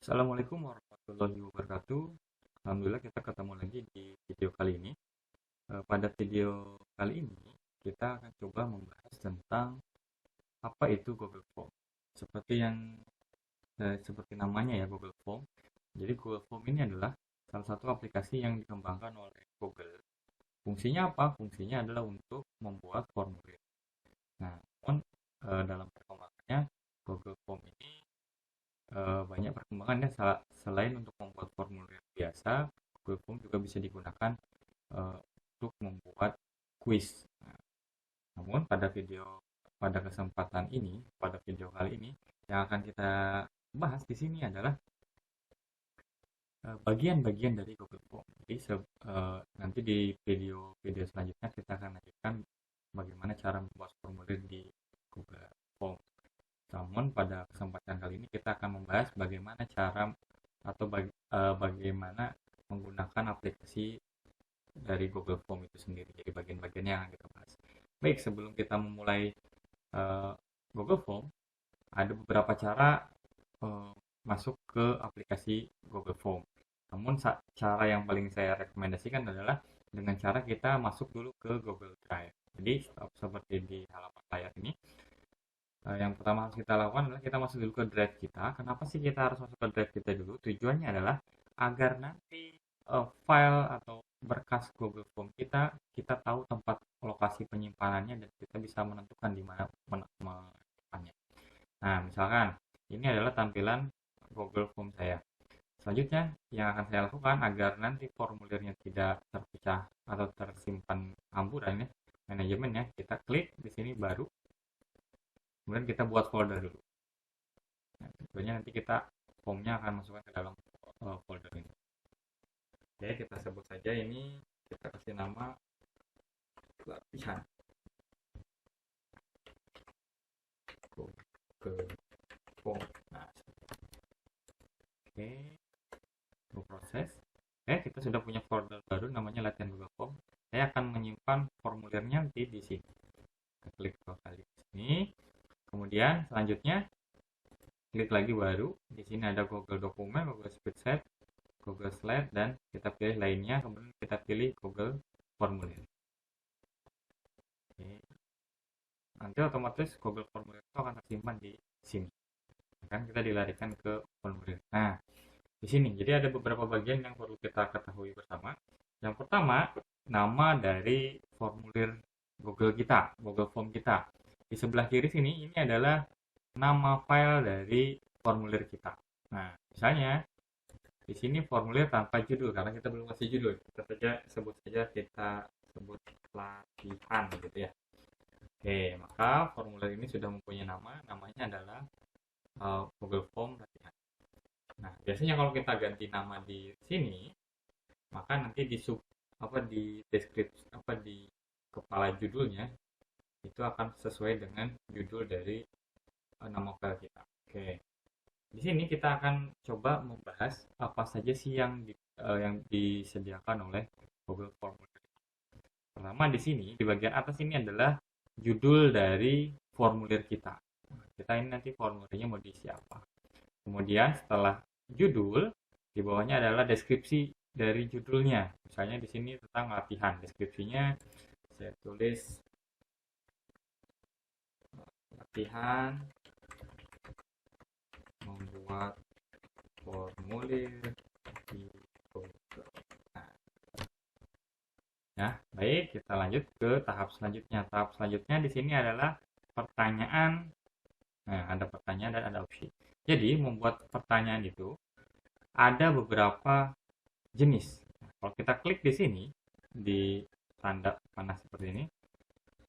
Assalamualaikum warahmatullahi wabarakatuh. Alhamdulillah kita ketemu lagi di video kali ini. Pada video kali ini kita akan coba membahas tentang apa itu Google Form. Seperti namanya ya, Google Form. Jadi Google Form ini adalah salah satu aplikasi yang dikembangkan oleh Google. Fungsinya apa? Fungsinya adalah untuk membuat formulir. Nah, namun dalam perkembangannya Google Form ini banyak perkembangannya. Selain untuk membuat formulir biasa, Google Form juga bisa digunakan untuk membuat kuis. Nah, namun pada kesempatan ini, pada video kali ini, yang akan kita bahas di sini adalah bagian-bagian dari Google Form. Jadi nanti di video selanjutnya kita akan lanjutkan bagaimana cara membuat formulir di Google Form. Namun pada kesempatan kali ini kita akan membahas bagaimana cara atau bagaimana menggunakan aplikasi dari Google Form itu sendiri. Jadi bagian-bagiannya yang kita bahas. Baik, sebelum kita memulai uh, Google Form, ada beberapa cara uh, masuk ke aplikasi Google Form. Namun cara yang paling saya rekomendasikan adalah dengan cara kita masuk dulu ke Google Drive. Jadi seperti di halaman layar ini, yang pertama harus kita lakukan adalah kita masuk dulu ke drive kita. Kenapa sih kita harus masuk ke drive kita dulu? Tujuannya adalah agar nanti file atau berkas Google Form kita tahu tempat lokasi penyimpanannya dan kita bisa menentukan di mana menyimpannya. Nah, misalkan ini adalah tampilan Google Form saya. Selanjutnya, yang akan saya lakukan agar nanti formulirnya tidak terpecah atau tersimpan hamburan ya, manajemennya, kita klik di sini baru, kemudian kita buat folder dulu. Nah, tentunya nanti kita formnya akan masukkan ke dalam folder ini. Oke, kita sebut saja ini, kita kasih nama latihan Google Form. Nah, oke, proses. Oke, kita sudah punya folder baru namanya latihan Google Form. Saya akan menyimpan formulirnya nanti di sini. Kita klik dua kali di sini. Kemudian selanjutnya klik lagi baru. Di sini ada Google Dokumen, Google Spreadsheet, Google Slide, dan kita pilih lainnya. Kemudian kita pilih Google Formulir. Oke. Nanti otomatis Google Formulir itu akan tersimpan di sini. Kan kita dilarikan ke formulir. Nah, di sini jadi ada beberapa bagian yang perlu kita ketahui bersama. Yang pertama, nama dari formulir Google kita, Google Form kita. Di sebelah kiri sini ini adalah nama file dari formulir kita. Nah, misalnya di sini formulir tanpa judul karena kita belum kasih judul. Kita sebut latihan gitu ya. Oke, maka formulir ini sudah mempunyai nama, namanya adalah Google Form latihan. Nah, biasanya kalau kita ganti nama di sini, maka nanti di deskripsi di kepala judulnya itu akan sesuai dengan judul dari nama file kita. Oke. Di sini kita akan coba membahas apa saja sih yang disediakan oleh Google Form. Pertama di sini di bagian atas ini adalah judul dari formulir kita. Kita ini nanti formulirnya mau diisi apa. Kemudian setelah judul, di bawahnya adalah deskripsi dari judulnya. Misalnya di sini tentang latihan. Deskripsinya saya tulis latihan membuat formulir di Google. Nah, ya, baik, kita lanjut ke tahap selanjutnya. Tahap selanjutnya di sini adalah pertanyaan. Nah, ada pertanyaan dan ada opsi. Jadi, membuat pertanyaan itu ada beberapa jenis. Nah, kalau kita klik di sini, di tanda panah seperti ini,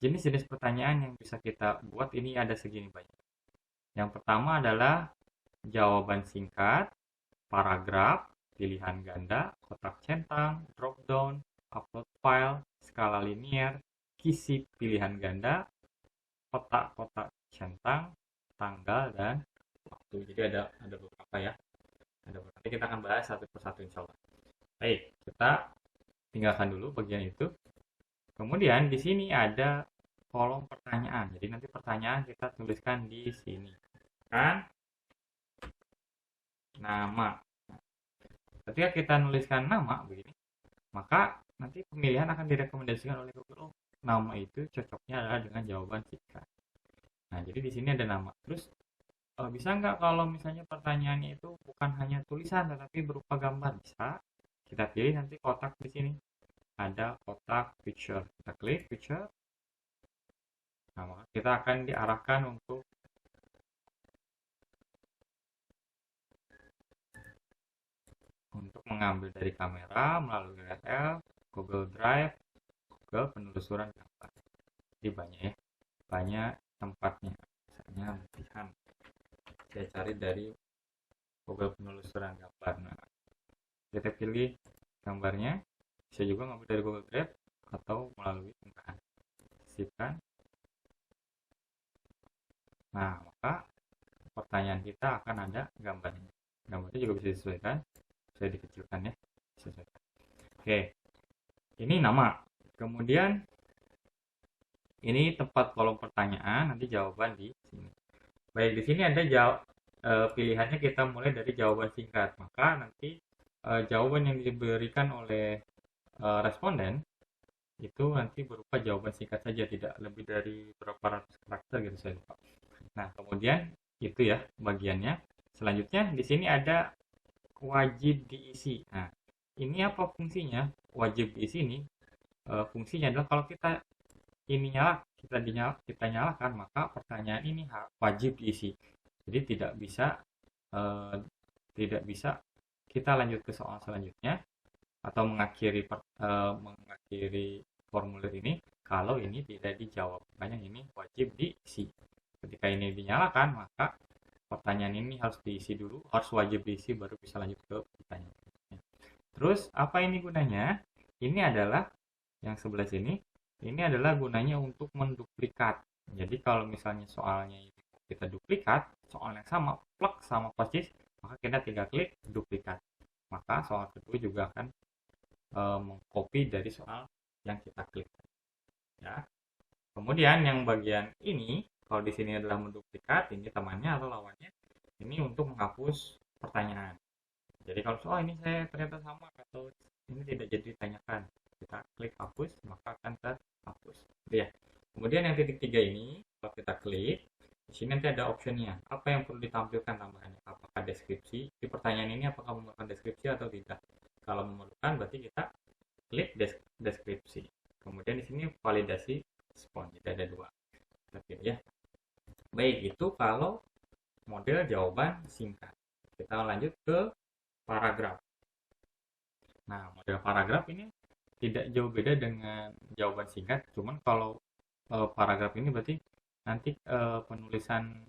jenis-jenis pertanyaan yang bisa kita buat ini ada segini banyak. Yang pertama adalah jawaban singkat, paragraf, pilihan ganda, kotak centang, drop down, upload file, skala linear, kisi pilihan ganda, kotak-kotak centang, tanggal, dan waktu. Jadi ada beberapa ya. Nanti kita akan bahas satu persatu insya Allah. Baik, kita tinggalkan dulu bagian itu. Kemudian di sini ada kolom pertanyaan. Jadi nanti pertanyaan kita tuliskan di sini. Kan? nama. Nah, ketika kita nuliskan nama begini, maka nanti pemilihan akan direkomendasikan oleh Google. Oh, nama itu cocoknya adalah dengan jawaban singkat. Nah, jadi di sini ada nama. Terus bisa nggak kalau misalnya pertanyaannya itu bukan hanya tulisan tetapi berupa gambar? Bisa. Kita pilih nanti kotak di sini. Ada kotak picture. Kita klik picture. Nah, maka kita akan diarahkan untuk mengambil dari kamera melalui URL, Google Drive, ke penelusuran gambar. Jadi banyak ya, banyak tempatnya. Misalnya latihan, saya cari dari Google penelusuran gambar. Nah, kita pilih gambarnya, bisa juga ngambil dari Google Drive atau melalui unggahan. Sisipkan. Nah, maka pertanyaan kita akan ada gambarnya. Gambarnya juga bisa disesuaikan, bisa dikecilkan ya, disesuaikan. Oke, ini nama. Kemudian ini tempat kolom pertanyaan, nanti jawaban di sini. Baik, di sini ada pilihannya kita mulai dari jawaban singkat. Maka nanti jawaban yang diberikan oleh responden itu nanti berupa jawaban singkat saja, tidak lebih dari berapa ratus karakter gitu saya lupa. Nah, kemudian itu ya bagiannya. Selanjutnya di sini ada wajib diisi. Nah, ini apa fungsinya? Wajib diisi ini fungsinya adalah kalau kita ini kita nyalakan, maka pertanyaan ini wajib diisi. Jadi eh, tidak bisa kita lanjut ke soal selanjutnya atau mengakhiri formulir ini kalau ini tidak dijawab. Makanya ini wajib diisi. Ketika ini dinyalakan, maka pertanyaan ini harus diisi dulu, harus wajib diisi baru bisa lanjut ke pertanyaan. Terus apa ini gunanya? Ini adalah yang sebelah sini. Ini adalah gunanya untuk menduplikat. Jadi kalau misalnya soalnya ini kita duplikat, soal yang sama, plug sama persis, maka kita tinggal klik duplikat. Maka soal kedua juga akan mengcopy dari soal yang kita klik. Ya. Kemudian yang bagian ini, kalau di sini adalah menduplikat, ini temannya atau lawannya, ini untuk menghapus pertanyaan. Jadi kalau soal ini saya ternyata sama atau ini tidak jadi ditanyakan, kita klik hapus, maka akan terhapus. Ya. Kemudian yang titik 3 ini, kalau kita klik, di sini nanti ada optionnya. Apa yang perlu ditampilkan tambahannya? Apakah deskripsi? Di pertanyaan ini apakah memerlukan deskripsi atau tidak? Kalau memerlukan, berarti kita klik deskripsi. Kemudian di sini validasi respon. Jadi ada dua. Kita pilih ya. Baik, itu kalau model jawaban singkat. Kita lanjut ke paragraf. Nah, model paragraf ini tidak jauh beda dengan jawaban singkat, cuman kalau paragraf ini berarti nanti penulisan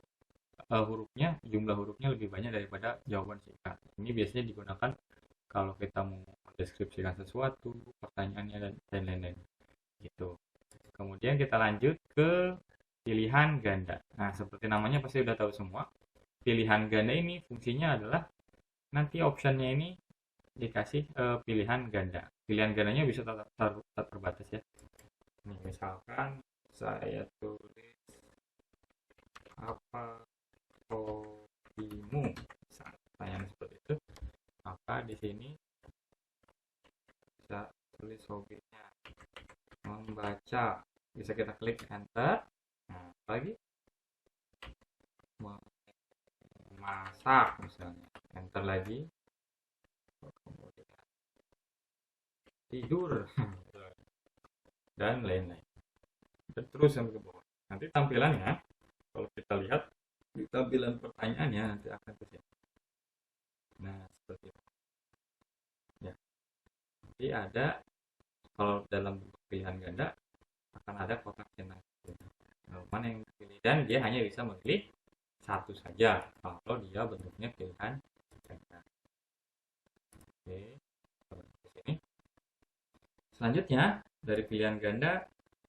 hurufnya, jumlah hurufnya lebih banyak daripada jawaban singkat. Ini biasanya digunakan kalau kita mau mendeskripsikan sesuatu, pertanyaannya dan lain-lain. Gitu. Kemudian kita lanjut ke pilihan ganda. Nah, seperti namanya pasti udah tahu semua. Pilihan ganda ini fungsinya adalah nanti optionnya ini dikasih pilihan ganda. Pilihan gandanya bisa terbatas ya. Nih, misalkan saya tulis apa hobimu, misalnya pertanyaan seperti itu, maka di sini bisa tulis hobinya membaca, bisa kita klik enter. Nah, lagi memasak misalnya, enter lagi, kemudian tidur dan lain-lain, dan terus sampai ke bawah. Nanti tampilannya kalau kita lihat di tampilan pertanyaannya nanti akan ke sini. Nah, seperti itu ya. Jadi ada, kalau dalam bentuk pilihan ganda akan ada kotak centang. Mana yang dipilih, dan dia hanya bisa memilih satu saja kalau dia bentuknya pilihan ganda. Oke, di sini. Selanjutnya dari pilihan ganda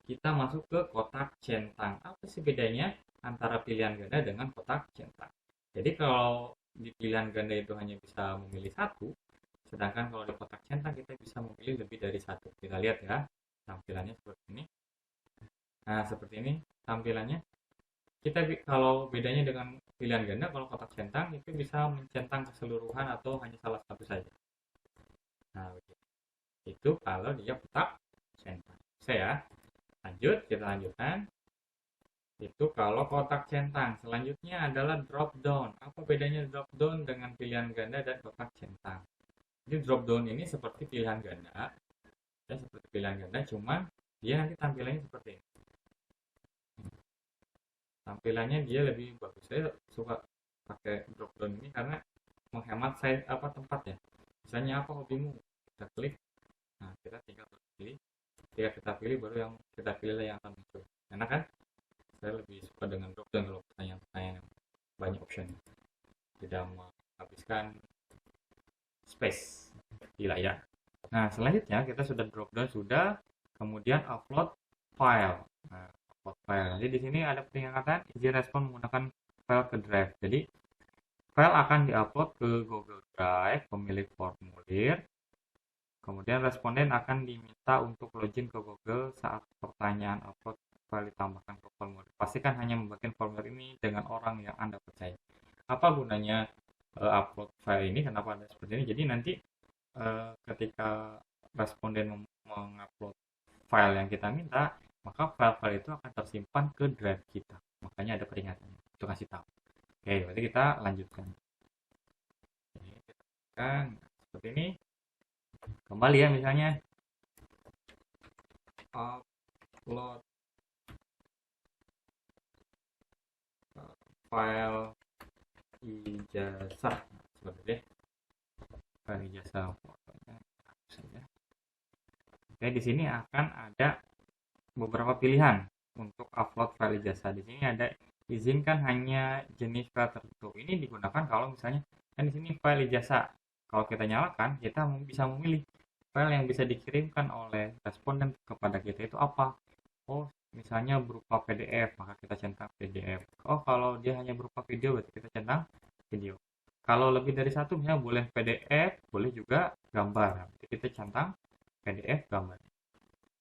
kita masuk ke kotak centang. Apa sih bedanya antara pilihan ganda dengan kotak centang? Jadi kalau di pilihan ganda itu hanya bisa memilih satu, sedangkan kalau di kotak centang kita bisa memilih lebih dari satu. Kita lihat ya tampilannya seperti ini. Nah, seperti ini tampilannya. Kita kalau bedanya dengan pilihan ganda, kalau kotak centang itu bisa mencentang keseluruhan atau hanya salah satu saja. Nah, itu kalau dia kotak centang. Saya lanjut, kita lanjutkan. Itu kalau kotak centang. Selanjutnya adalah drop down. Apa bedanya drop down dengan pilihan ganda dan kotak centang? Jadi drop down ini seperti pilihan ganda, ya seperti pilihan ganda, cuman dia nanti tampilannya seperti ini. Tampilannya dia lebih bagus. Saya suka pakai drop down ini karena menghemat size tempat ya. Misalnya apa hobimu? Kita klik. Nah, kita tinggal pilih. Ketika kita pilih baru yang kita pilih yang akan muncul. Enak kan? Saya lebih suka dengan drop down kalau pertanyaan-pertanyaan yang banyak option. Tidak menghabiskan space di layar. Nah, selanjutnya kita sudah drop down sudah, kemudian upload file. Nah, upload file. Jadi di sini ada peringatan izin respon menggunakan file ke Drive. Jadi file akan diupload ke Google Drive pemilik formulir. Kemudian responden akan diminta untuk login ke Google saat pertanyaan upload file ditambahkan ke formulir. Pastikan hanya membagikan formulir ini dengan orang yang Anda percaya. Apa gunanya upload file ini? Kenapa ada seperti ini? Jadi nanti ketika responden mengupload file yang kita minta, maka file-file itu akan tersimpan ke drive kita. Makanya ada peringatannya. Itu kasih tahu. Oke, berarti kita lanjutkan. Oke, kita lanjutkan seperti ini. Kembali ya, misalnya upload file ijazah seperti ini. File ijazah fotonya saja. Oke, di sini akan ada beberapa pilihan untuk upload file ijazah. Di sini ada izinkan hanya jenis file tertentu. Ini digunakan kalau misalnya kan di sini file ijazah. Kalau kita nyalakan, kita bisa memilih file yang bisa dikirimkan oleh responden kepada kita itu apa. Oh, misalnya berupa PDF, maka kita centang PDF. Oh, kalau dia hanya berupa video, berarti kita centang video. Kalau lebih dari satu, misalnya boleh PDF, boleh juga gambar. Berarti kita centang PDF gambar.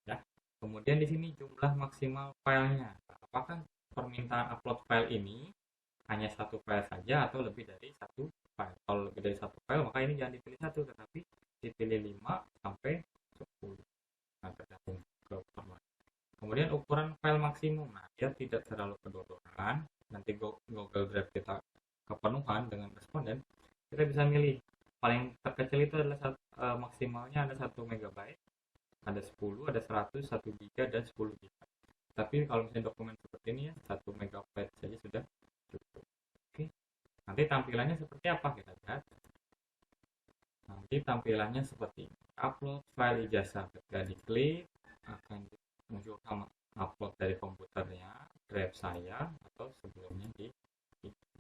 Ya. Kemudian di sini jumlah maksimal filenya. Apakah permintaan upload file ini hanya satu file saja atau lebih dari satu file? Kalau lebih dari satu file, maka ini jangan dipilih satu, tetapi dipilih 5 sampai 10. Nah, tergantung ke format. Kemudian ukuran file maksimum. Nah, dia tidak terlalu kedodoran. Nanti Google Drive kita kepenuhan dengan responden, kita bisa milih. Paling terkecil itu adalah maksimalnya ada 1 MB, ada 10, ada 100, 1 GB, dan 10 GB. Tapi kalau misalnya dokumen seperti ini ya, 1 MB saja sudah cukup. Oke. Nanti tampilannya seperti apa kita lihat. Nanti tampilannya seperti ini. Upload file ijazah. Ketika diklik akan muncul sama upload dari komputernya, drive saya, atau sebelumnya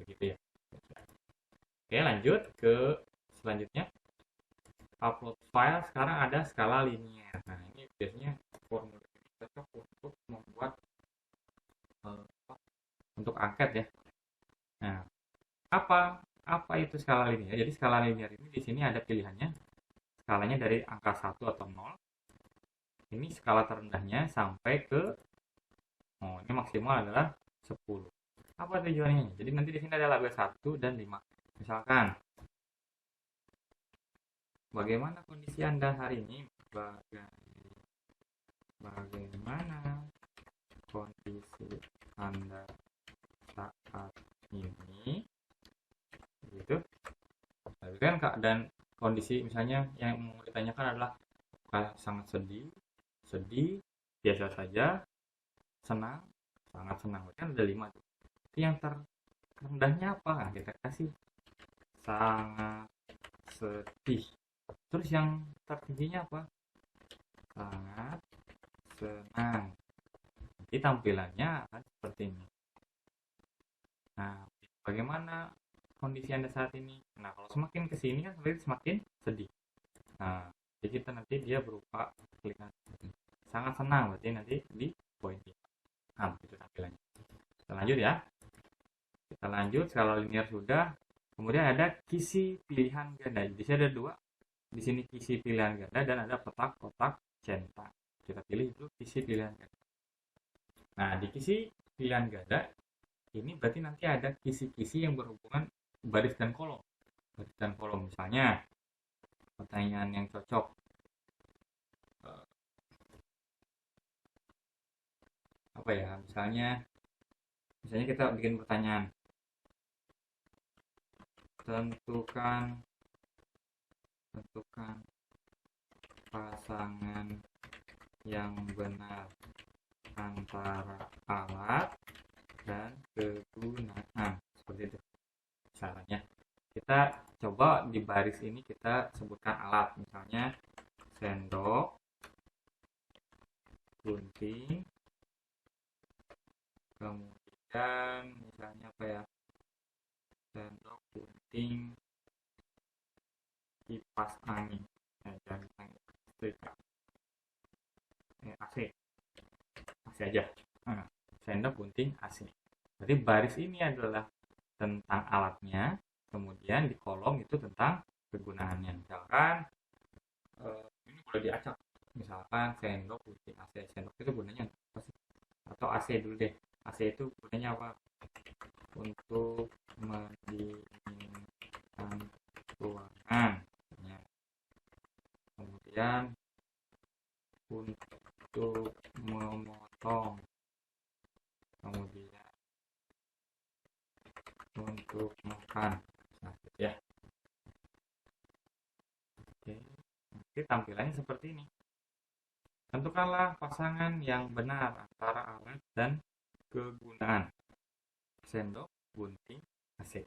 begitu ya. Oke, lanjut ke selanjutnya. Upload file sekarang ada skala linier. Nah, ini biasanya formulir ini cocok untuk membuat untuk angket ya. Nah, apa itu skala linier? Jadi skala linier ini di sini ada pilihannya. Skalanya dari angka 1 atau 0. Ini skala terendahnya sampai ke ini maksimal adalah 10. Apa tujuannya? Jadi nanti di sini ada label 1 dan 5. Misalkan bagaimana kondisi Anda hari ini? Bagaimana kondisi Anda saat ini? Gitu. Tapi kan dan kondisi misalnya yang mau ditanyakan adalah sangat sedih, biasa saja, senang, sangat senang. Kan ada 5 tuh. Itu yang terendahnya apa? Nah, kita kasih sangat sedih. Terus yang tertingginya apa? Sangat senang. Jadi tampilannya akan seperti ini. Nah, bagaimana kondisi Anda saat ini? Nah, kalau semakin ke sini kan semakin sedih. Nah, jadi kita nanti dia berupa klikkan sangat senang, berarti nanti di poin ini. Nah, itu tampilannya. Kita lanjut ya. Kita lanjut, skala linear sudah. Kemudian ada kisi pilihan ganda. Di sini ada 2. Di sini kisi pilihan ganda dan ada kotak-kotak centang. Kita pilih itu kisi pilihan ganda. Nah, di kisi pilihan ganda ini berarti nanti ada kisi-kisi yang berhubungan baris dan kolom. Baris dan kolom misalnya pertanyaan yang cocok. Apa ya? Misalnya kita bikin pertanyaan. Tentukan pasangan yang benar antara alat dan kegunaan. Seperti itu. Caranya. Kita coba di baris ini kita sebutkan alat. Misalnya sendok, gunting, kemudian misalnya apa ya? Sendok, gunting, kipas angin, jangan listrik, AC aja. Sendok, gunting, AC. Jadi baris ini adalah tentang alatnya, kemudian di kolom itu tentang kegunaannya. Misalkan ini boleh diacak. Misalkan sendok, gunting, AC. Sendok itu gunanya apa sih? Atau AC dulu deh. AC itu gunanya apa? Untuk mendinginkan ruangan. Kemudian untuk memotong, kemudian untuk makan. Nah, gitu ya. Oke. Nanti tampilannya seperti ini. Tentukanlah pasangan yang benar antara alat dan kegunaan. Sendok, gunting, AC.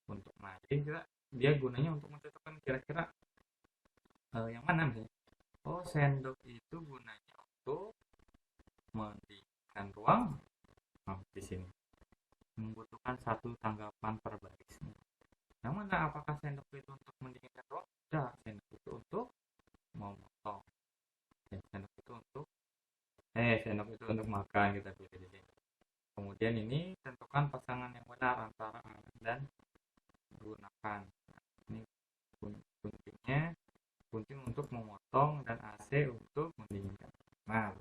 Untuk jadi dia gunanya untuk menentukan kira-kira yang mana misalnya. Oh, sendok itu gunanya untuk mendinginkan ruang. Di sini membutuhkan satu tanggapan per baris. Yang mana? Apakah sendok itu untuk mendinginkan ruang? Tidak, sendok itu untuk memotong. Sendok itu untuk makan, kita pilih di sini. Kemudian ini tentukan pasangan yang benar antara alat dan gunakan. Ini guntingnya, gunting untuk memotong dan AC untuk mendinginkan. Nah,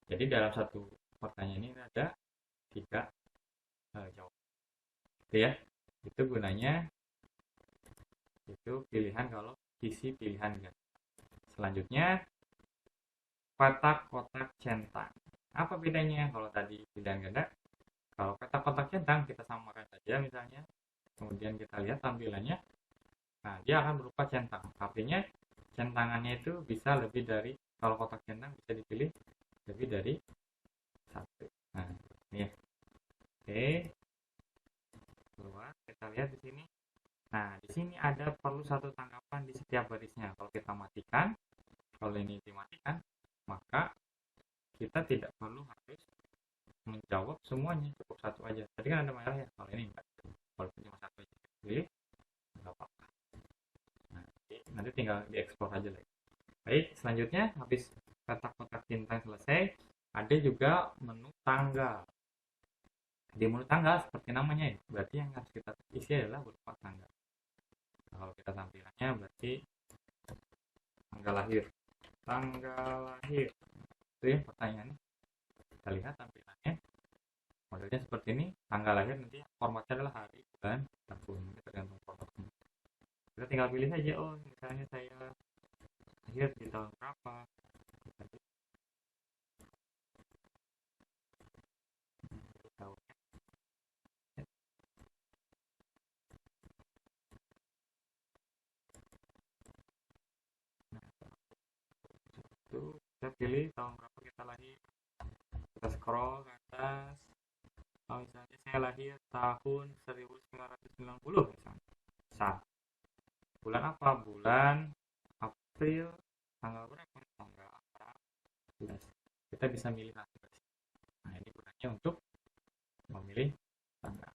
jadi dalam satu pertanyaan ini ada 3 jawaban. Itu ya. Itu gunanya, itu pilihan kalau isi pilihan kan. Selanjutnya kotak-kotak centang. Apa bedanya kalau tadi pilihan ganda? Kalau kotak-kotak centang kita samakan saja misalnya. Kemudian kita lihat tampilannya. Nah, dia akan berupa centang. Artinya centangannya itu bisa lebih dari, kalau kotak centang bisa dipilih lebih dari 1. Nah, ini ya. Oke. Keluar, kita lihat di sini. Nah, di sini ada perlu satu tanggapan di setiap barisnya. Kalau kita matikan, kalau ini dimatikan, maka kita tidak perlu harus menjawab semuanya, cukup satu aja. Tadi kan ada merah ya, kalau ini enggak. Kalau cuma satu aja pilih, enggak apa-apa. Nah, nanti tinggal diekspor aja lagi. Baik, selanjutnya habis kotak-kotak centang selesai, ada juga menu tanggal. Di menu tanggal seperti namanya ya, berarti yang harus kita isi adalah berupa tanggal. Nah, kalau kita tampilannya berarti tanggal lahir. Tanggal lahir. Itu ya pertanyaannya. Kita lihat tampilannya. Modelnya seperti ini. Tanggal lahir nanti formatnya adalah hari, bulan, tahun. Tergantung formatnya. Kita tinggal pilih saja. Oh, misalnya saya lahir di tahun berapa. Tahunnya. Nah, itu kita pilih tahun berapa kita lahir. Kita scroll ke atas. Kalau misalnya saya lahir tahun 1990 misalnya. Bulan apa? Bulan April. Tanggal berapa? Tanggal 11. Kita bisa milih tanggal. Nah, ini gunanya untuk memilih tanggal.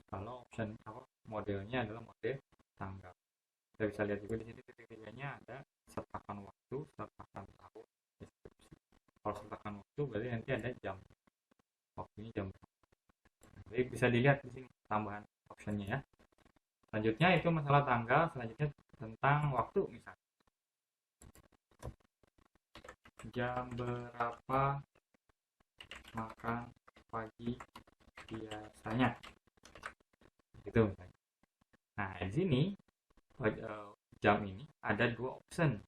Kalau option modelnya adalah model tanggal. Kita bisa lihat juga di sini titik-titiknya ada sertakan waktu, sertakan tahun, deskripsi. Kalau sertakan waktu berarti nanti ada jam. Waktunya jam. Jadi bisa dilihat di sini tambahan optionnya ya. Selanjutnya itu masalah tanggal, selanjutnya tentang waktu misalnya. Jam berapa makan pagi di sini jam ini ada dua option.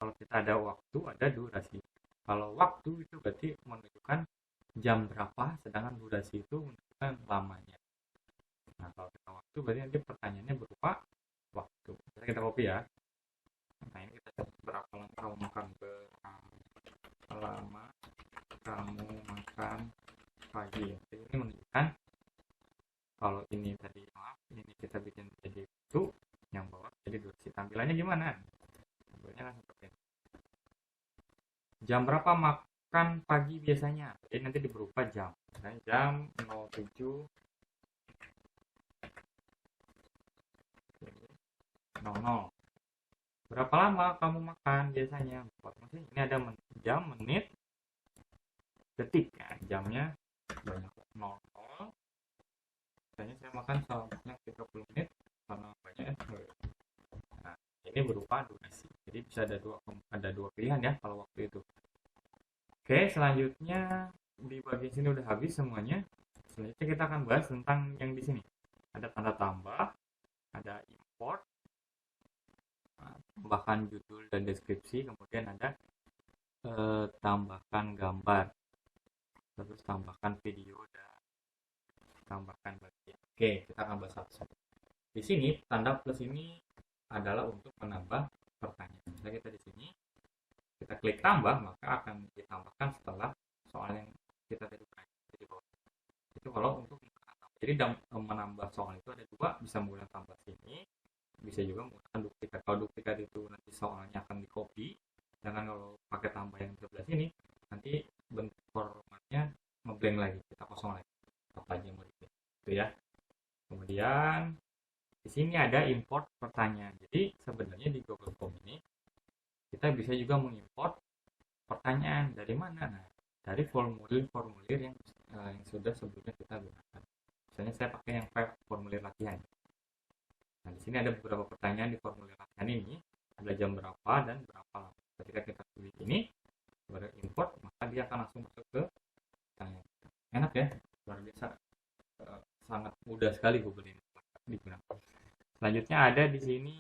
Kalau kita ada waktu, ada durasi. Kalau waktu itu berarti menunjukkan jam berapa, sedangkan durasi itu menunjukkan lamanya. Nah, kalau kita waktu berarti nanti pertanyaannya berupa waktu. Kita copy ya. Nah, ini kita catat berapa lama kamu makan, berapa lama kamu makan pagi. Jadi ini menunjukkan kalau ini tadi ini kita bikin jadi waktu, yang bawah jadi durasi. Tampilannya gimana? Tampilannya kan seperti ini. Jam berapa makan pagi biasanya? Jadi nanti berupa jam. Misalnya jam 07.00. Berapa lama kamu makan biasanya? Maksudnya ini ada jam, menit, detik. Ya, jamnya banyak 00. Biasanya saya makan selama 30 menit karena banyak. Nah, ini berupa durasi. Jadi bisa ada dua pilihan ya kalau waktu itu. Oke, selanjutnya di bagian sini udah habis semuanya. Selanjutnya kita akan bahas tentang yang di sini. Ada tanda tambah, ada import, tambahkan judul dan deskripsi, kemudian ada tambahkan gambar, terus tambahkan video dan tambahkan bagian. Oke, kita akan bahas satu-satu. Di sini tanda plus ini adalah untuk menambah pertanyaan. Misalnya kita di sini kita klik tambah, maka akan ditambahkan setelah soal yang kita tadi perhatikan di bawah. Itu kalau untuk jadi menambah soal itu ada dua, bisa menggunakan tambah sini, bisa juga menggunakan duplikat. Kalau duplikat itu nanti soalnya akan di copy, jangan kalau pakai tambah yang sebelah sini nanti bentuk formatnya ngeblank lagi, kita kosong lagi apa aja yang mau dibikin itu ya. Kemudian di sini ada import pertanyaan. Jadi sebenarnya di Google Form ini kita bisa juga mengimport pertanyaan dari mana? Nah, dari formulir-formulir yang sudah sebelumnya kita gunakan. Misalnya saya pakai yang formulir latihan. Nah, di sini ada beberapa pertanyaan di formulir latihan ini. Ada jam berapa dan berapa lama. Ketika kita pilih ini, baru import, maka dia akan langsung masuk ke pertanyaan. Enak ya, luar biasa. Sangat mudah sekali Google ini digunakan. Selanjutnya ada di sini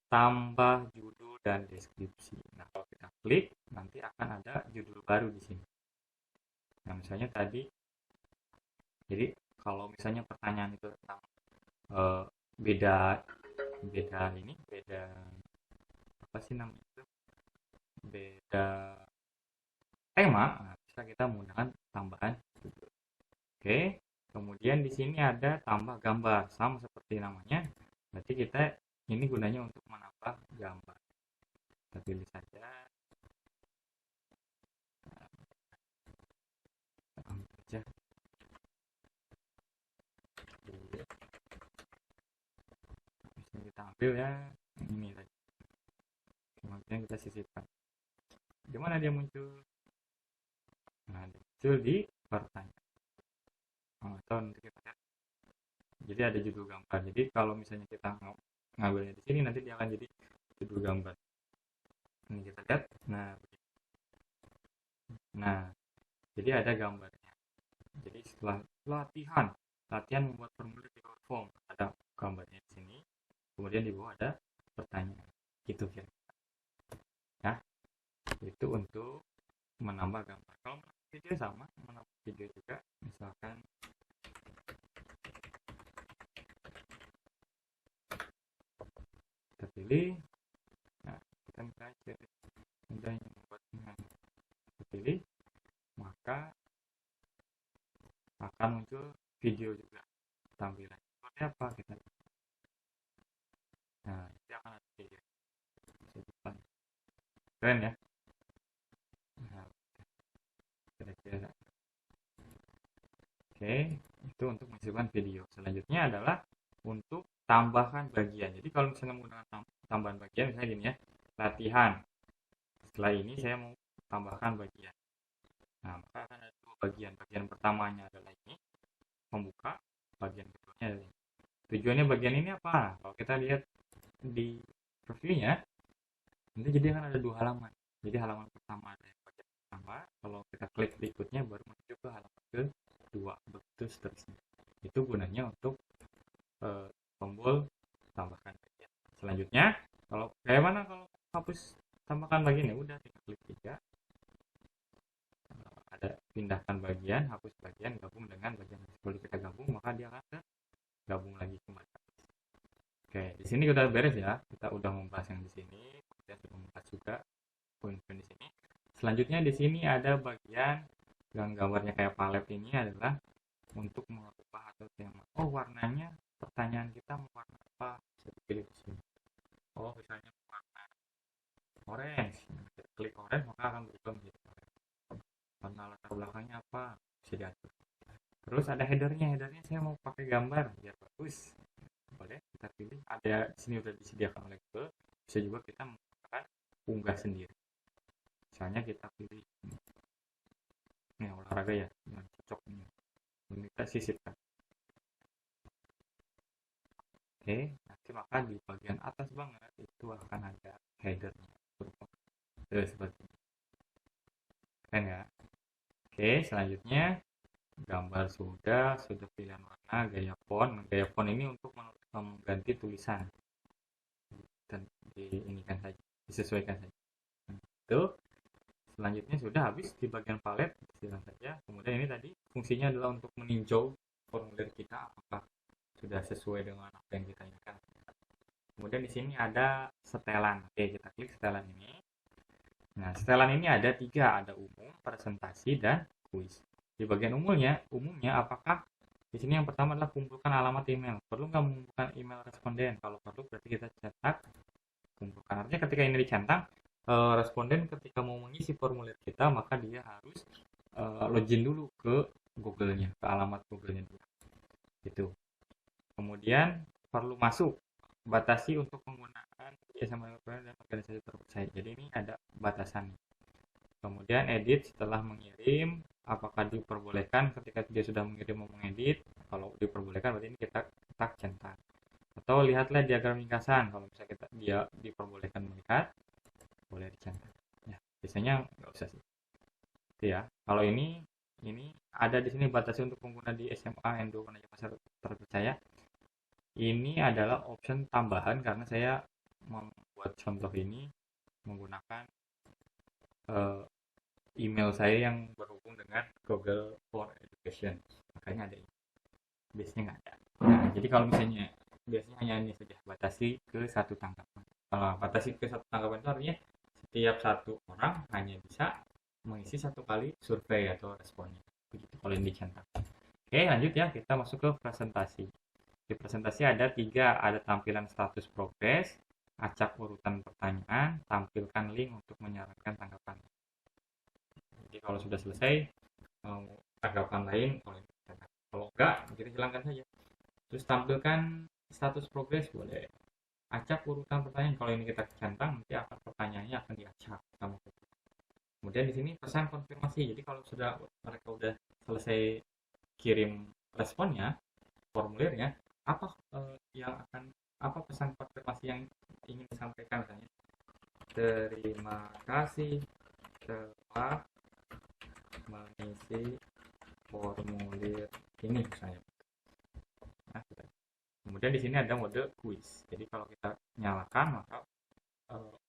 tambah judul dan deskripsi. Nah, kalau kita klik, nanti akan ada judul baru di sini. Nah, misalnya tadi, jadi kalau misalnya pertanyaan itu tentang beda apa sih namanya itu, beda tema, nah, bisa kita menggunakan tambahan judul. Oke, kemudian di sini ada tambah gambar, sama seperti namanya. Berarti kita ini gunanya untuk menambah gambar. Kita pilih saja. Kita bisa kita ambil ya ini tadi. Kemudian kita sisipkan. Gimana dia muncul? Nah, dia muncul di pertanyaan. Atau nanti kita lihat. Jadi ada judul gambar. Jadi kalau misalnya kita ngambilnya di sini, nanti dia akan jadi judul gambar. Ini kita lihat. Nah, jadi ada gambarnya. Jadi setelah latihan membuat formulir di Google Form, ada gambarnya di sini. Kemudian di bawah ada pertanyaan. Itu kira. Ya, itu untuk menambah gambar. Kalau video sama, menambah video juga. Misalkan kita pilih, nah kita misalnya membuatnya, kita pilih, maka akan muncul video juga tampilan seperti apa kita. Nah, ini akan ada video keren ya. Nah, kira-kira oke, itu untuk masukkan video. Selanjutnya adalah untuk tambahkan bagian. Jadi kalau misalnya menggunakan tambahan bagian, misalnya gini ya, latihan. Setelah ini saya mau tambahkan bagian. Nah, maka akan ada dua bagian. Bagian pertamanya adalah ini, membuka. Bagian keduanya adalah ini. Tujuannya bagian ini apa? Kalau kita lihat di reviewnya, nanti jadi akan ada dua halaman. Jadi halaman pertama ada yang bagian pertama. Kalau kita klik berikutnya baru menuju ke halaman kedua. Begitu seterusnya. Itu gunanya untuk tombol tambah bagian, ya udah kita klik 3, ada pindahkan bagian, hapus bagian, gabung dengan bagian. Kalau kita gabung maka dia akan gabung lagi kembali. Oke, di sini udah beres ya. Kita udah membahas yang di sini, kemudian sudah membahas juga poin-poin di sini. Selanjutnya di sini ada bagian yang gambarnya kayak palet, ini adalah untuk mengubah atau tema. Oh, warnanya pertanyaan kita mau warna apa? Bisa dipilih di sini. Oh, misalnya warna orange. Kita klik orange maka akan berubah menjadi orange. Warna latar belakangnya apa? Bisa diatur. Terus ada headernya. Headernya saya mau pakai gambar biar bagus. Boleh kita pilih. Ada di sini sudah disediakan oleh Google. Bisa juga kita menggunakan unggah sendiri. Misalnya kita pilih ini olahraga ya, yang cocok ini. Ini kita sisipkan. Oke, nanti maka di bagian atas banget itu akan ada headernya berupa seperti ini. Keren ya? Oke, selanjutnya gambar sudah pilihan warna, gaya font. Gaya font ini untuk mengganti tulisan dan diinikan saja, disesuaikan saja. Itu selanjutnya sudah habis di bagian palet, silakan saja. Kemudian ini tadi fungsinya adalah untuk meninjau formulir kita apakah sudah sesuai dengan apa yang kita inginkan. Kemudian di sini ada setelan. Oke, kita klik setelan ini. Nah, setelan ini ada 3, ada umum, presentasi, dan kuis. Di bagian umumnya apakah di sini yang pertama adalah kumpulkan alamat email. Perlu nggak mengumpulkan email responden? Kalau perlu berarti kita cetak, kumpulkan. Artinya ketika ini dicentang, responden ketika mau mengisi formulir kita maka dia harus login dulu ke Google-nya, ke alamat Google-nya dia. Itu. Kemudian perlu masuk, batasi untuk penggunaan sama dan organisasi terpercaya. Jadi ini ada batasan. Kemudian edit setelah mengirim, apakah diperbolehkan ketika dia sudah mengirim mau mengedit? Kalau diperbolehkan berarti ini kita centang. Atau lihatlah diagram ringkasan, kalau misalnya dia diperbolehkan melihat, boleh dicentang. Ya, biasanya nggak usah sih. Itu ya. Kalau ini ada di sini batasi untuk pengguna di SMA Endo Manajemen Pasar terpercaya. Ini adalah option tambahan karena saya membuat contoh ini menggunakan email saya yang berhubung dengan Google for Education. Makanya ada ini. Biasanya nggak ada. Nah, jadi kalau misalnya biasanya hanya ini saja, batasi ke satu tangkapan. Kalau batasi ke satu tangkapan itu artinya setiap satu orang hanya bisa mengisi satu kali survei atau responnya. Begitu kalau ini dicentak. Oke, lanjut ya, kita masuk ke presentasi. Di presentasi ada 3, ada tampilan status progres, acak urutan pertanyaan, tampilkan link untuk menyarankan tanggapan. Jadi kalau sudah selesai, tanggapan lain, kalau enggak, kita hilangkan saja. Terus tampilkan status progres, boleh. Acak urutan pertanyaan, kalau ini kita centang, nanti akan pertanyaannya akan diacak sama kita. Kemudian di sini pesan konfirmasi. Jadi kalau mereka sudah selesai kirim responnya, formulirnya, apa pesan konfirmasi yang ingin disampaikan, misalnya terima kasih telah mengisi formulir ini misalnya. Nah, kemudian di sini ada mode quiz. Jadi kalau kita nyalakan maka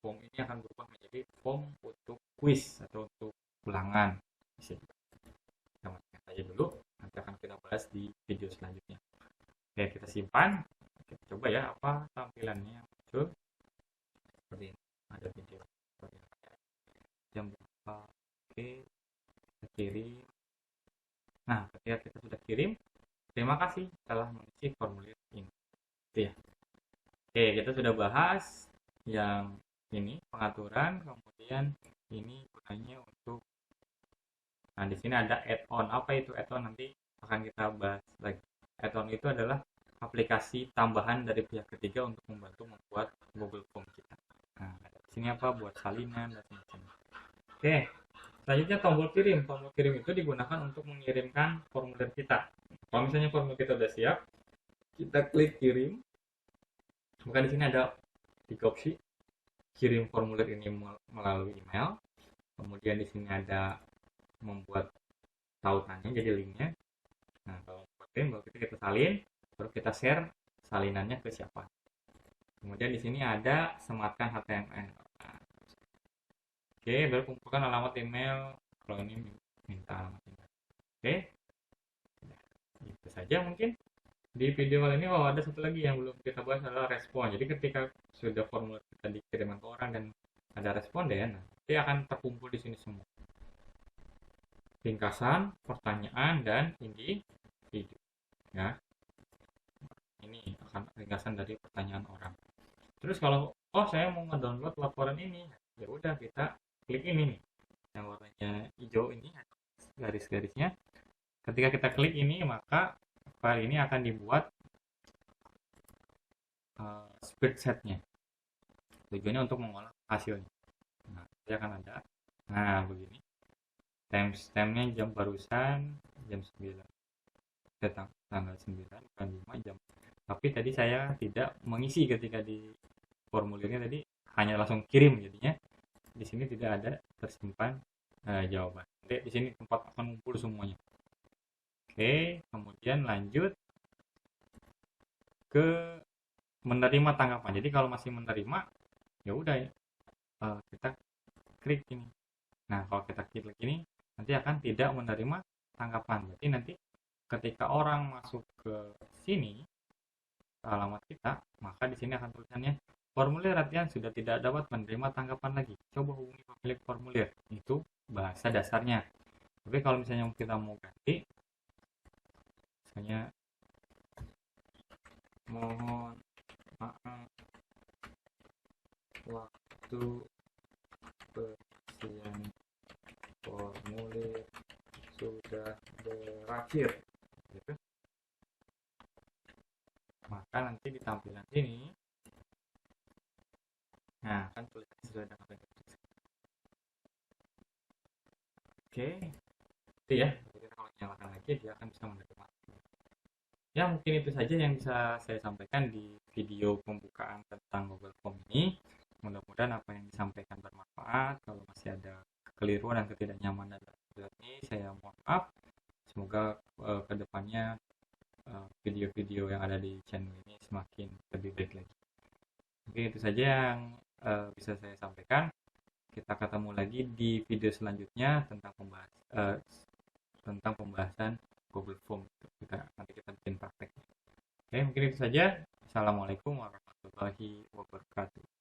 form ini akan berubah menjadi form untuk quiz atau untuk ulangan. Bisa kita matikan saja dulu, nanti akan kita bahas di video selanjutnya. Oke, kita simpan. Kita coba ya apa tampilannya muncul. Seperti ini. Ada video seperti ini. Jam berapa? Oke, kita kirim. Nah, ketika kita sudah kirim, terima kasih telah mengisi formulir ini. Itu ya. Oke, kita sudah bahas yang ini pengaturan, kemudian ini gunanya untuk. Nah, di sini ada add-on. Apa itu add-on? Nanti akan kita bahas lagi. Add-on itu adalah aplikasi tambahan dari pihak ketiga untuk membantu membuat Google Form kita. Nah, di sini apa? Buat salinan dan semacamnya. Oke, selanjutnya tombol kirim. Tombol kirim itu digunakan untuk mengirimkan formulir kita. Kalau misalnya formulir kita sudah siap, kita klik kirim. Maka di sini ada 3 opsi. Kirim formulir ini melalui email. Kemudian di sini ada membuat tautannya, jadi linknya. Nah, kalau membuat link, baru kita salin, baru kita share salinannya ke siapa. Kemudian di sini ada sematkan HTML. Nah, Oke, baru kumpulkan alamat email. Kalau ini minta alamat email. Oke, itu saja mungkin. Di video kali ini, ada satu lagi yang belum kita bahas adalah respon. Jadi ketika sudah formulir kita dikirimkan ke orang dan ada responden, nanti akan terkumpul di sini semua. Ringkasan, pertanyaan, dan individu. Ya, ini akan ringkasan dari pertanyaan orang. Terus kalau saya mau ngedownload laporan ini, ya udah kita klik ini nih, yang warnanya hijau ini, garis-garisnya. Ketika kita klik ini, maka file ini akan dibuat spreadsheet-nya. Tujuannya untuk mengolah hasilnya. Nah, dia akan ada. Nah, begini. Timestamp-nya jam barusan jam 9. Tanggal 9 bukan 5 jam. Tapi tadi saya tidak mengisi ketika di formulirnya tadi, hanya langsung kirim, jadinya di sini tidak ada tersimpan jawaban. Jadi di sini tempat akan kumpul semuanya. Oke, kemudian lanjut ke menerima tanggapan. Jadi kalau masih menerima, ya udah, kita klik ini. Nah, kalau kita klik ini, nanti akan tidak menerima tanggapan. Jadi nanti ketika orang masuk ke sini, ke alamat kita, maka di sini akan tulisannya formulir latihan sudah tidak dapat menerima tanggapan lagi. Coba hubungi pemilik formulir. Itu bahasa dasarnya. Tapi kalau misalnya kita mau ganti, misalnya mohon maaf waktu pengisian formulir sudah berakhir, gitu. Maka nanti di tampilan sini, nah kan tulisannya sudah ada apa yang oke, itu ya. Jadi kalau nyalakan lagi, dia akan bisa menerima. Ya, mungkin itu saja yang bisa saya sampaikan di video pembukaan tentang Google Form ini. Mudah-mudahan apa yang disampaikan bermanfaat. Kalau masih ada kekeliruan dan ketidaknyamanan dalam video ini, saya mohon maaf. Semoga kedepannya video-video yang ada di channel ini semakin lebih baik lagi. Mungkin itu saja yang bisa saya sampaikan. Kita ketemu lagi di video selanjutnya tentang pembahasan Google Form. Nanti kita bikin praktek. Oke, mungkin itu saja. Assalamualaikum warahmatullahi wabarakatuh.